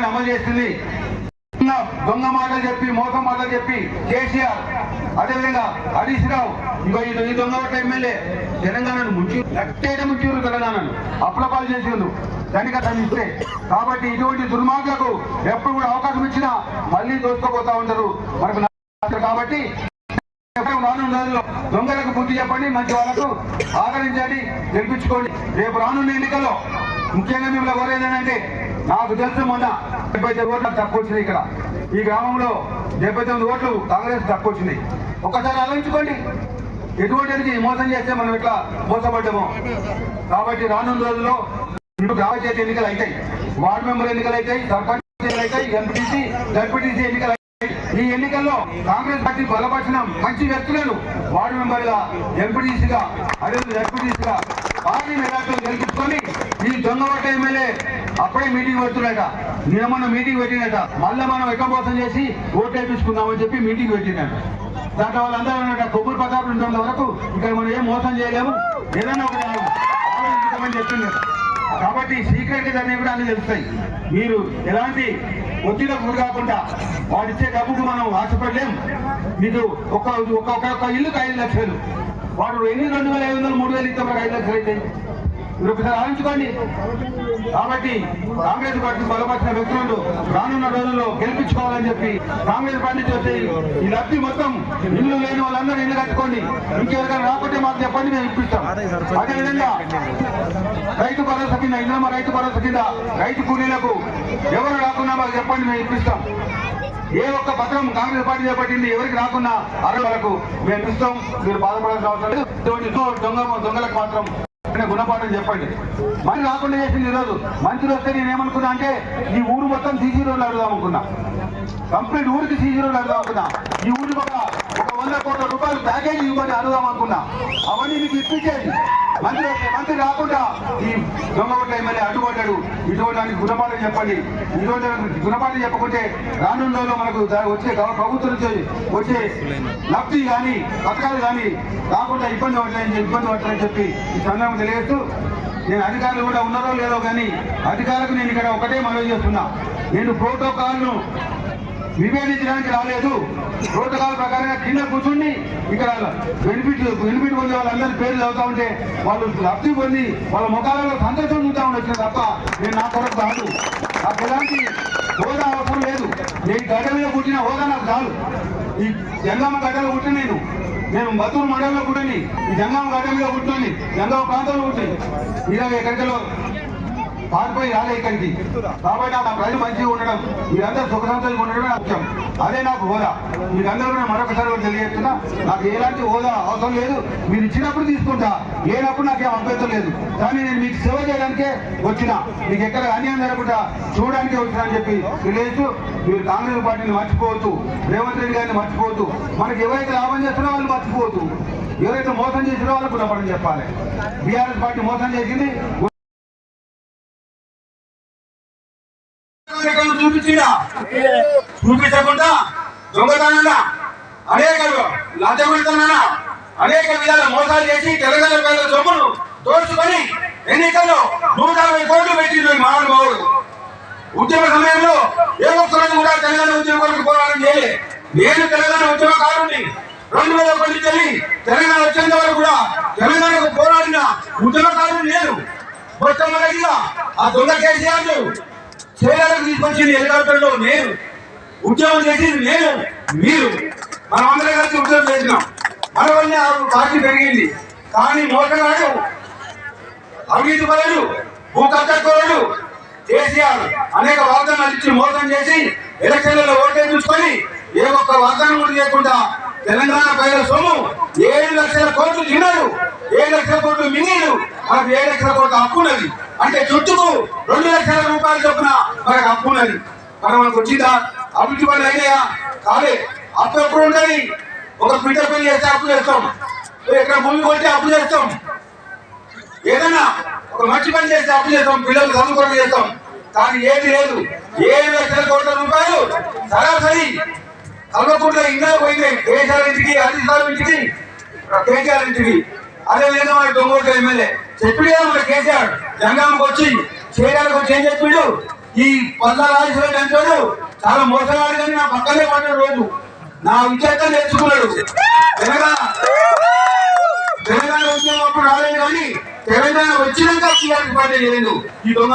అమలు చేస్తుంది. దొంగ మాటలు చెప్పి మోసం మాటలు చెప్పి కేసీఆర్ అదేవిధంగా హరీష్ రావు ఇంకో ఈ దొంగవట ఎమ్మెల్యే తెలంగాణను ముంచూరు తెలంగాణను అప్లపాలు చేసిండు దానికి ఇస్తే. కాబట్టి ఇటువంటి దుర్మార్గులకు ఎప్పుడు కూడా అవకాశం ఇచ్చినా మళ్ళీ దోసుకోపోతా ఉంటారు మనకు. కాబట్టి రానున్న రోజుల్లో దొంగలకు బుద్ధి చెప్పండి, మంచి వాళ్ళకు ఆదరించండి, గెలిపించుకోండి. రేపు రానున్న ఎన్నికల్లో ముఖ్యంగా మిమ్మల్ని కోరేదేనంటే, నాకు తెలుసు మొన్న 75 ఓట్లు తక్కువ వచ్చినాయి. ఇక్కడ ఈ గ్రామంలో 79 ఓట్లు కాంగ్రెస్ తక్కువ వచ్చినాయి. ఒక్కసారి ఆలోచించుకోండి, ఎటువంటి మోసం చేస్తే మనం ఇట్లా మోసపడ్డామో. కాబట్టి రానున్న రోజుల్లో గ్రామ పంచాయతీ ఎన్నికలు అవుతాయి, వార్డు మెంబర్ ఎన్నికలు అవుతాయి, సర్పంచ్ ఎన్నికలు అవుతాయి, ఎంపీటీసీ జడ్పీటీసీ ఎన్నికలు. ఈ ఎన్నికల్లో కాంగ్రెస్ పార్టీ బలపరిచిన మంచి వ్యక్తులను వార్డు మెంబర్గా, ఎంపీటీసీగా, అదే జడ్పీటీసీగా పార్టీ మెజార్టీలు గెలిపించుకొని ఈ దొంగవట ఎమ్మెల్యే అప్పుడే మీటింగ్ పెడుతున్నట, నిన్న మీటింగ్ పెట్టినట, మళ్ళీ మనం ఎక్క మోసం చేసి ఓటు వేయించుకుందామని చెప్పి మీటింగ్ పెట్టినట. దాంట్లో వాళ్ళందరూ ఉన్నట కొబ్బరి ప్రతాపం ఉన్నంత వరకు ఇక్కడ మనం ఏం మోసం చేయలేము, ఏదైనా ఒకటి ఆలోచించమని చెప్తున్నారు. కాబట్టి సీక్రెట్ అన్నీ కూడా అన్ని తెలుస్తాయి. మీరు ఎలాంటి ఒత్తిడికి గురి కాకుండా వాడిచ్చే డబ్బుకు మనం ఆశపడలేము. మీకు ఒక్క ఇల్లుకు 5 లక్షలు, వాడు ఎన్ని 2,500 3,000 ఇస్తే మనకు 5 లక్షలు అయితే మీరు ఒకసారి ఆలోచించుకోండి. కాబట్టి కాంగ్రెస్ పార్టీ బలపరిచిన వ్యక్తులను రానున్న రోజుల్లో గెలిపించుకోవాలని చెప్పి కాంగ్రెస్ పార్టీ చూస్తే ఈ లబ్ధి మొత్తం ఇల్లు లేని వాళ్ళందరూ ఇల్లు కట్టుకోండి, ఇంకెవరికైనా రాకుంటే మాకు చెప్పండి, మేము ఇప్పిస్తాం. అదేవిధంగా రైతు భరోసా కింద, ఇంద్రమ్మ రైతు భరోసా కింద రైతు కూలీలకు ఎవరు రాకున్నా మాకు చెప్పండి, మేము ఇప్పిస్తాం. ఏ ఒక్క పత్రం కాంగ్రెస్ పార్టీ చేపట్టింది ఎవరికి రాకున్నా 60 వరకు మేము ఇస్తాం. మీరు బాధపడాల్సిన అవసరం లేదు. దొంగలకు మాత్రం గుణపాఠం చెప్పండి. మరి రాకుండా చేసింది ఈరోజు మంత్రులు వస్తే నేనేమనుకున్నా అంటే ఈ ఊరు మొత్తం సీసీ రోడ్లు అడుగుదాం అనుకున్నా, కంప్లీట్ ఊరికి సీసీ రోడ్లు అడుగుదాం అనుకున్నా, ఈ ఊరికి ఒక 100 కోట్ల రూపాయలు ప్యాకేజీ ఇవ్వని అడుగుదాం అనుకున్నా. అవన్నీ మీకు ఇప్పించేది మంత్రి వస్తే. మంత్రి రాకుండా ఈ దొంగవట ఎమ్మెల్యే అడ్డుపడ్డాడు. ఇటువంటి గుణపాఠం చెప్పండి. ఇటువంటి గుణపాఠం చెప్పకుంటే రానున్న రోజుల్లో మనకు వచ్చే ప్రభుత్వం నుంచి వచ్చే లబ్ధి కానీ పథకాలు కానీ రాకుండా ఇబ్బంది పడతాయని చెప్పి ఈ సందర్భం తెలియజేస్తూ, నేను అధికారులు కూడా ఉన్నారో లేదో కానీ అధికారులకు నేను ఇక్కడ ఒకటే మనవి చేస్తున్నా, నేను ప్రోటోకాల్ను విభేదించడానికి రాలేదు. ప్రోటోకాల్ ప్రకారంగా కింద కూర్చుని ఇక్కడ బెనిఫిట్ పొందే వాళ్ళందరి పేర్లు చదువుతా ఉంటే వాళ్ళు లబ్ధి పొంది వాళ్ళ ముఖాలలో సంతోషం చూద్దా వచ్చిన తప్ప నేను నా కొరకు కాదు. నాకు ఎలాంటి హోదా అవసరం లేదు. నేను గడ్డ మీద పుట్టిన హోదా నాకు చాలు. ఈ జంగమ్మ గడ్డలో పుట్టిన నేను మత్తూరు మండలంలో పుట్టిని, ఈ జంగమ్మ గడ్డ మీద పుట్టిని, జంగమ్మ ప్రాంతంలో పుట్టి ఇలాగ ఎక్కడికలో పారిపోయి రాలే ఇక్కడికి. కాబట్టి ఆ ప్రజలు మంచిగా ఉండడం, మీరందరూ సుఖ సంతోషంగా ఉండడమే ముఖ్యం. అదే నాకు హోదా. మీరందరూ కూడా మరొకసారి కూడా తెలియజేస్తున్నా, నాకు ఎలాంటి హోదా అవసరం లేదు. మీరు ఇచ్చినప్పుడు తీసుకుంటా, లేనప్పుడు నాకేం అభ్యంతరం లేదు. కానీ నేను మీకు సేవ చేయడానికే వచ్చినా, మీకు ఎక్కడ అన్యాయం జరగకుండా చూడడానికే వచ్చినా అని చెప్పి తెలియజేస్తూ, మీరు కాంగ్రెస్ పార్టీని మర్చిపోవద్దు, రేవంత్ రెడ్డి గారిని మర్చిపోవద్దు, మనకి ఎవరైతే లాభం చేస్తున్నా వాళ్ళు మర్చిపోవద్దు, ఎవరైతే మోసం చేసిన వాళ్ళకు గుణపడని చెప్పాలి. బీఆర్ఎస్ పార్టీ మోసం చేసింది, చూపించకుండా దొంగతనాన అనేక లంచగొండితనాన అనేక విధాల మోసాలు చేసి తెలంగాణ ప్రజల సొమ్మును దోచుకొని ఎన్నికల్లో 160 కోట్లు పెట్టింది మహానుభావుడు. ఉద్యమ సమయంలో ఏ ఒక్కరోజు కూడా తెలంగాణ ఉద్యమాలకు పోరాటం చేయలే. నేను తెలంగాణ ఉద్యమకారుని 2001 నుంచి తెలంగాణ వచ్చేంత వరకు కూడా తెలంగాణకు పోరాడిన ఉద్యమకారుడు నేను. మొట్టమొదటిగా ఆ దొంగ కేసీఆర్ చేయాలకు తీసుకొచ్చింది హెలికాప్టర్లో నేను, ఉద్యోగం చేసింది నేను, మీరు, మనం అందరం కలిసి ఉద్యోగం చేసినాం. మన వల్ల పార్టీ పెరిగింది. కానీ మోసగాడు, అవినీతి పరుడు, భూ కబ్జాకోరుడు కేసీఆర్ అనేక వాగ్దానాలు ఇచ్చి మోసం చేసి ఎలక్షన్లలో ఓటేయించుకొని ఏ ఒక్క వాగ్దానం కూడా చేయకుండా తెలంగాణ ప్రజల సొమ్ము 7 లక్షల కోట్లు తిన్నాడు. 7 లక్షల కోట్లు మింగిడు. మనకు 7 లక్షల కోట్ల హక్కు ఉన్నది. అంటే చుట్టూ 2 లక్షల రూపాయలు చొప్పున మనకు హక్కు ఉన్నది. మనకు వచ్చిందా? అభివృద్ధి పనులు అయినాయా? కాలే. అప్పు ఎప్పుడు ఉంటుంది? ఒక బిడ్డ పెళ్లి చేస్తే అప్పు చేస్తాం, ఇక్కడ భూమి కొట్టి అప్పు చేస్తాం, ఏదన్నా ఒక మంచి పని చేస్తే అప్పు చేస్తాం, పిల్లలు చదువుకోవడం చేస్తాం. కానీ ఏది లేదు. 7 లక్షల కోట్ల రూపాయలు సరాసరి కల్వకుంట్ల ఇంట్లో పోయింది. కేసీఆర్ ఇంటికి, హరీష్ ఇంటికి, కేసీఆర్ ఇంటికి. అదేవిధంగా మన దొంగోట ఎమ్మెల్యే చెప్పిడే మన కేసీఆర్ జంగామకు వచ్చి చేయడానికి వచ్చి ఏం చెప్పిండు, ఈ 14 రాజేశ్వర అంటాడు చాలా మోసగాడు కానీ నా పక్కనే పడ్డాడు రోజు నా విద్యార్థి నేర్చుకున్నాడు. తెలంగాణ ఉద్యమం అప్పుడు రాలేదు కానీ తెలంగాణ వచ్చినాక టీఆర్ఎస్ పార్టీ చేయలేదు. ఈ దొంగ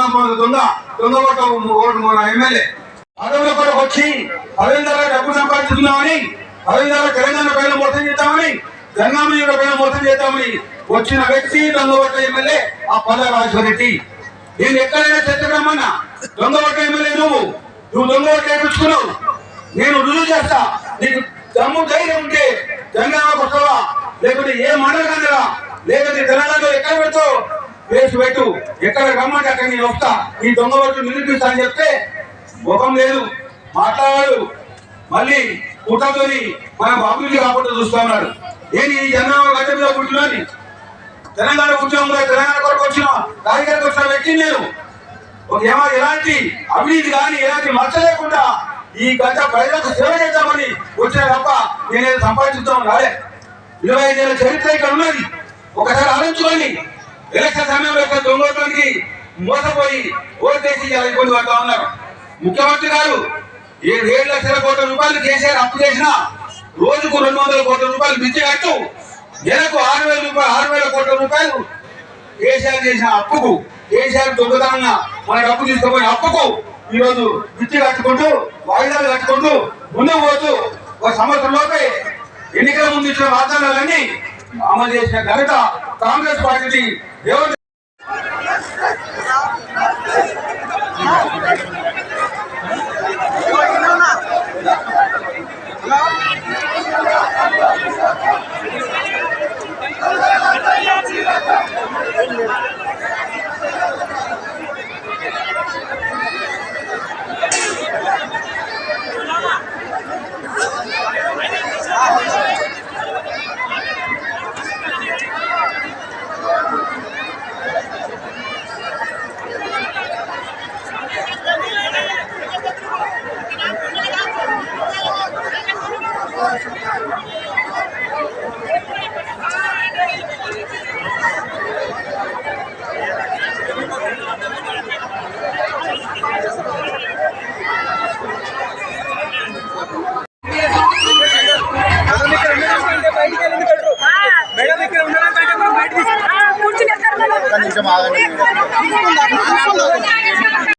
ఓటు ఎమ్మెల్యే అడవుల కొరకు వచ్చి అరవిందాల డబ్బు సంపాదిస్తున్నామని, అరవిందాల తెలంగాణ పైన మోసం చేద్దామని, జంగామయ్య పైన మోసం చేద్దామని వచ్చిన వ్యక్తి దొంగ ఓట్ల ఎమ్మెల్యే ఆ పల్లా రాజశేఖరరెడ్డి. నేను ఎక్కడైనా చర్చకరమ్మన్నా దొంగ ఓట్ల ఎమ్మెల్యే నువ్వు దొంగ ఓట్లు వేయించుకున్నావు, నేను రుజువు చేస్తా. నీకు దమ్ము ధైర్యం ఉంటే తెలంగాణకు వస్తావా, లేకపోతే ఏ మండలి కన్నా, లేకపోతే తెలంగాణలో ఎక్కడ పెడతావు వేసి పెట్టు, ఎక్కడ రమ్మంటే అక్కడ నేను వస్తా, ఈ దొంగ ఓట్లు నిరూపిస్తా అని చెప్తే ముఖం లేదు, మాట్లాడాడు. మళ్ళీ పుట్టతోని మన అభివృద్ధి కాకుండా చూస్తా ఉన్నాడు. నేను ఈ జనగామ గడ్డ మీద పుట్టినని తెలంగాణ ఉద్యమంలో తెలంగాణ కొరకు వచ్చిన రాజకీయాలకు వచ్చిన వ్యక్తిని నేను ఎలాంటి అవినీతి కానీ ఎలాంటి మచ్చ లేకుండా ఈ గడ్డ ప్రజలకు సేవ చేద్దామని వచ్చిన తప్ప నేనేదో సంపాదించుతాం రాలే. 25 ఏళ్ళ చరిత్ర ఇక్కడ ఉన్నది. ఒకసారి ఆలోచించుకోండి. ఎలక్షన్ సమయంలో ఇక్కడ దొంగోట్లకి మోసపోయి ఓటేసి ఇబ్బంది పడతా ఉన్నారు. ముఖ్యమంత్రి గారు 7 లక్షల కోట్ల రూపాయలు కేసీఆర్ అప్పు చేసినా రోజుకు 200 కోట్ల రూపాయలు మించి కట్టు, నెలకు 6,000 కోట్ల రూపాయలు కేసీఆర్ చేసిన అప్పుకు, కేసీఆర్ దొంగతనంగా మన డబ్బు తీసుకుపోయిన అప్పుకు ఈరోజు మించి కట్టుకుంటూ వాయిదాలు కట్టుకుంటూ ముందుకు పోతూ ఒక సంవత్సరంలోపే ఎన్నికల ముందు ఇచ్చిన వాగ్దానాలన్నీ అమలు చేసిన ఘనత కాంగ్రెస్ పార్టీ. Hello?